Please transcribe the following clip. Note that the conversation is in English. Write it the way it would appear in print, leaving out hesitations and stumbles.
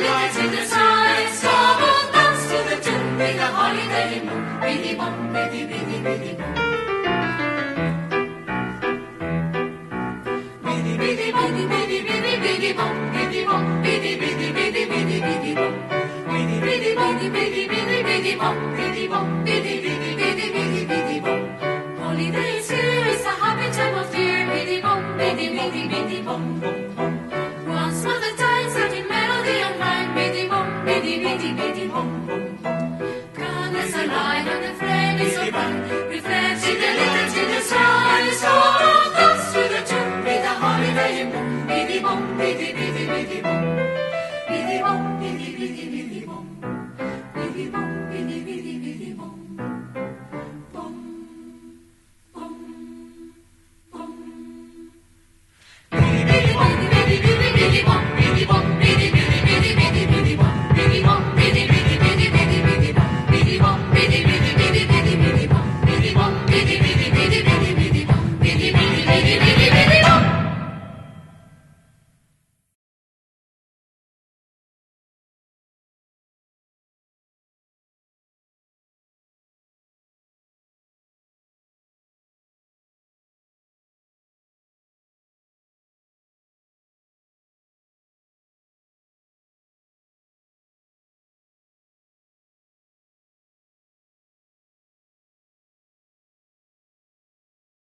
lights in the sky. Come on, dance to the tune with a holiday moon. Bidi Bom, bidi bidi bidi bom. Bidi bidi bidi bidi bidi bidi bom, bidi bom, bidi bidi bidi bidi bidi bom. Bidi bidi bidi bidi bidi bidi bom, bidi bom, bidi